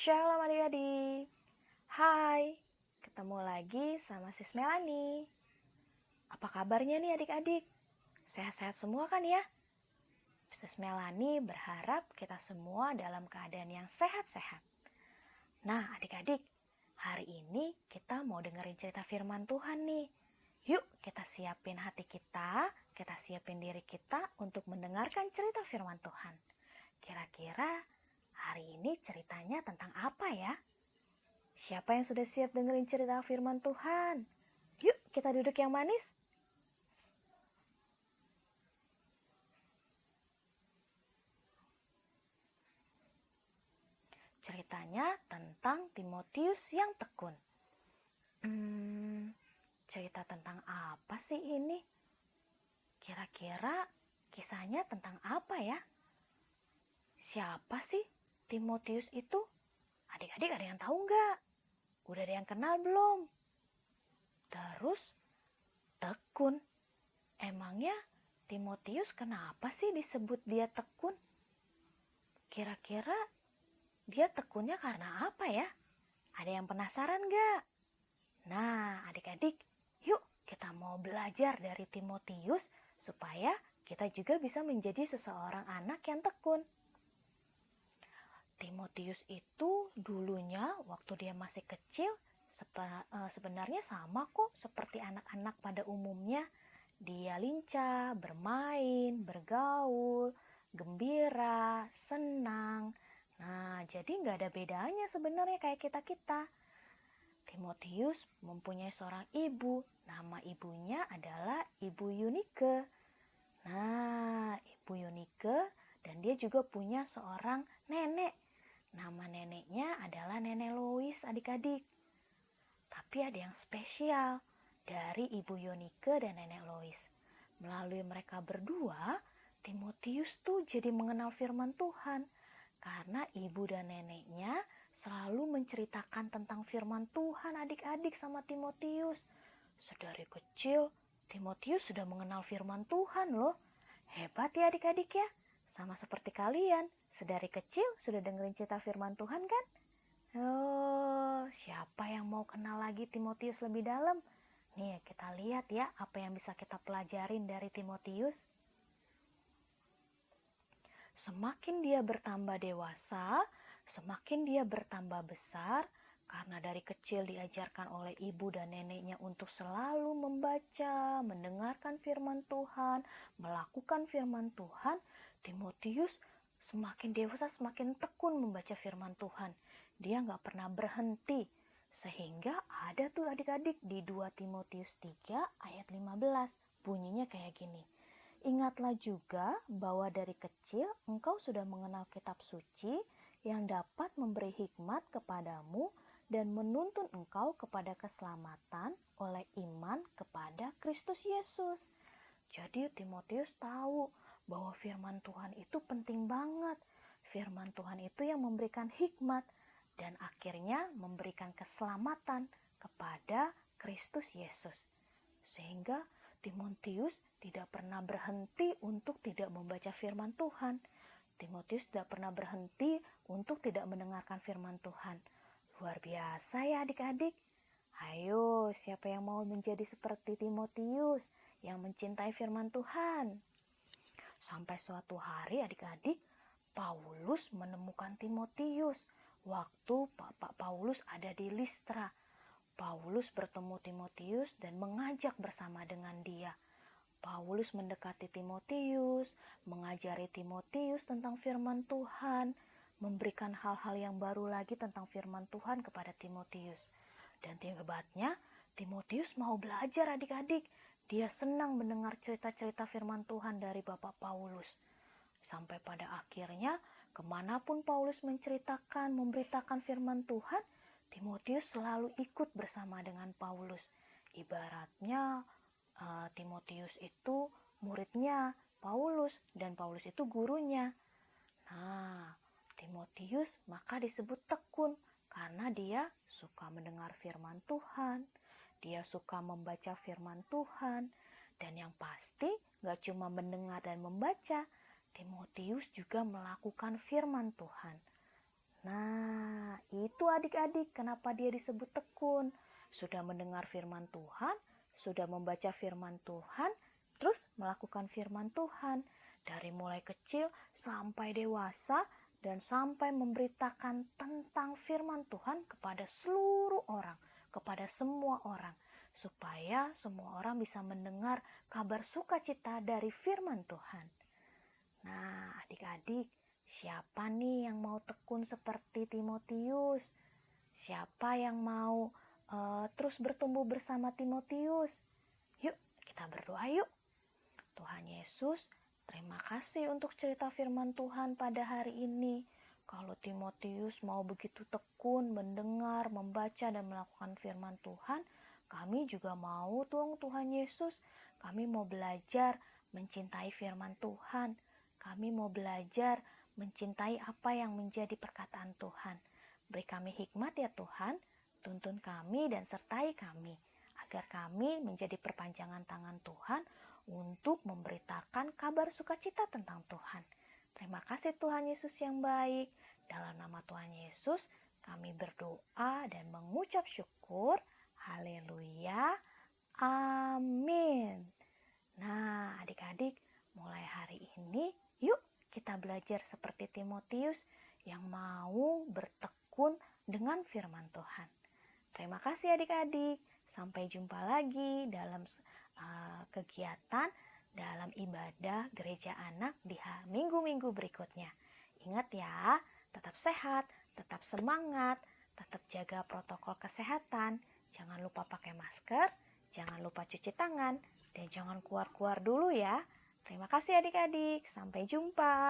Shalom adik-adik. Hai, ketemu lagi sama Sis Melani. Apa kabarnya nih adik-adik? Sehat-sehat semua kan ya? Sis Melani berharap kita semua dalam keadaan yang sehat-sehat. Nah adik-adik, hari ini kita mau dengerin cerita firman Tuhan nih. Yuk kita siapin hati kita siapin diri kita untuk mendengarkan cerita firman Tuhan. Kira-kira hari ini ceritanya tentang apa ya? Siapa yang sudah siap dengerin cerita firman Tuhan? Yuk kita duduk yang manis. Ceritanya tentang Timotius yang tekun. Cerita tentang apa sih ini? Kira-kira kisahnya tentang apa ya? Siapa sih Timotius itu? Adik-adik ada yang tahu nggak? Udah ada yang kenal belum? Terus, tekun. Emangnya Timotius kenapa sih disebut dia tekun? Kira-kira dia tekunnya karena apa ya? Ada yang penasaran nggak? Nah, adik-adik, yuk kita mau belajar dari Timotius supaya kita juga bisa menjadi seseorang anak yang tekun. Timotius itu dulunya waktu dia masih kecil sebenarnya sama kok seperti anak-anak pada umumnya. Dia lincah, bermain, bergaul, gembira, senang. Nah, jadi nggak ada bedanya sebenarnya kayak kita-kita. Timotius mempunyai seorang ibu. Nama ibunya adalah Ibu Yunike. Nah, Ibu Yunike dan dia juga punya seorang nenek. Nama neneknya adalah Nenek Lois adik-adik. Tapi ada yang spesial dari Ibu Yunike dan Nenek Lois. Melalui mereka berdua, Timotius tuh jadi mengenal firman Tuhan. Karena ibu dan neneknya selalu menceritakan tentang firman Tuhan adik-adik sama Timotius. Sedari kecil, Timotius sudah mengenal firman Tuhan loh. Hebat ya adik-adik ya. Sama seperti kalian, sedari kecil sudah dengerin cerita firman Tuhan kan? Oh, siapa yang mau kenal lagi Timotius lebih dalam? Nih, kita lihat ya apa yang bisa kita pelajarin dari Timotius. Semakin dia bertambah dewasa, semakin dia bertambah besar, karena dari kecil diajarkan oleh ibu dan neneknya untuk selalu membaca, mendengarkan firman Tuhan, melakukan firman Tuhan. Timotius semakin dewasa semakin tekun membaca firman Tuhan. Dia gak pernah berhenti. Sehingga ada tuh adik-adik di 2 Timotius 3 ayat 15. Bunyinya kayak gini. Ingatlah juga bahwa dari kecil engkau sudah mengenal kitab suci yang dapat memberi hikmat kepadamu dan menuntun engkau kepada keselamatan oleh iman kepada Kristus Yesus. Jadi Timotius tahu bahwa firman Tuhan itu penting banget. Firman Tuhan itu yang memberikan hikmat dan akhirnya memberikan keselamatan kepada Kristus Yesus. Sehingga Timotius tidak pernah berhenti untuk tidak membaca firman Tuhan. Timotius tidak pernah berhenti untuk tidak mendengarkan firman Tuhan. Luar biasa ya adik-adik. Ayo, siapa yang mau menjadi seperti Timotius yang mencintai firman Tuhan? Sampai suatu hari adik-adik, Paulus menemukan Timotius waktu Bapak Paulus ada di Listra. Paulus bertemu Timotius dan mengajak bersama dengan dia. Paulus mendekati Timotius, mengajari Timotius tentang firman Tuhan, memberikan hal-hal yang baru lagi tentang firman Tuhan kepada Timotius. Dan hebatnya, Timotius mau belajar adik-adik. Dia senang mendengar cerita-cerita firman Tuhan dari Bapak Paulus. Sampai pada akhirnya, kemanapun Paulus menceritakan, memberitakan firman Tuhan, Timotius selalu ikut bersama dengan Paulus. Ibaratnya Timotius itu muridnya Paulus dan Paulus itu gurunya. Nah, Timotius maka disebut tekun karena dia suka mendengar firman Tuhan, dia suka membaca firman Tuhan, dan yang pasti gak cuma mendengar dan membaca, Timotius juga melakukan firman Tuhan. Nah, Itu adik-adik kenapa dia disebut tekun. Sudah mendengar firman Tuhan, sudah membaca firman Tuhan, terus melakukan firman Tuhan. Dari mulai kecil sampai dewasa dan sampai memberitakan tentang firman Tuhan kepada seluruh orang, kepada semua orang. Supaya semua orang bisa mendengar kabar sukacita dari firman Tuhan. Nah, adik-adik, siapa nih yang mau tekun seperti Timotius? Siapa yang mau terus bertumbuh bersama Timotius? Yuk, kita berdoa yuk. Tuhan Yesus, terima kasih untuk cerita firman Tuhan pada hari ini. Kalau Timotius mau begitu tekun mendengar, membaca, dan melakukan firman Tuhan, kami juga mau Tuhan Yesus. Kami mau belajar mencintai firman Tuhan. Kami mau belajar mencintai apa yang menjadi perkataan Tuhan. Beri kami hikmat ya Tuhan, tuntun kami dan sertai kami, agar kami menjadi perpanjangan tangan Tuhan untuk memberitakan kabar sukacita tentang Tuhan. Terima kasih Tuhan Yesus yang baik. Dalam nama Tuhan Yesus, kami berdoa dan mengucap syukur. Haleluya. Amin. Nah, adik-adik, mulai hari ini, yuk kita belajar seperti Timotius yang mau bertekun dengan firman Tuhan. Terima kasih adik-adik. Sampai jumpa lagi dalam kegiatan dalam ibadah gereja anak di minggu-minggu berikutnya. Ingat ya, tetap sehat, tetap semangat, tetap jaga protokol kesehatan. Jangan lupa pakai masker, jangan lupa cuci tangan, dan jangan keluar-keluar dulu ya. Terima kasih adik-adik, sampai jumpa.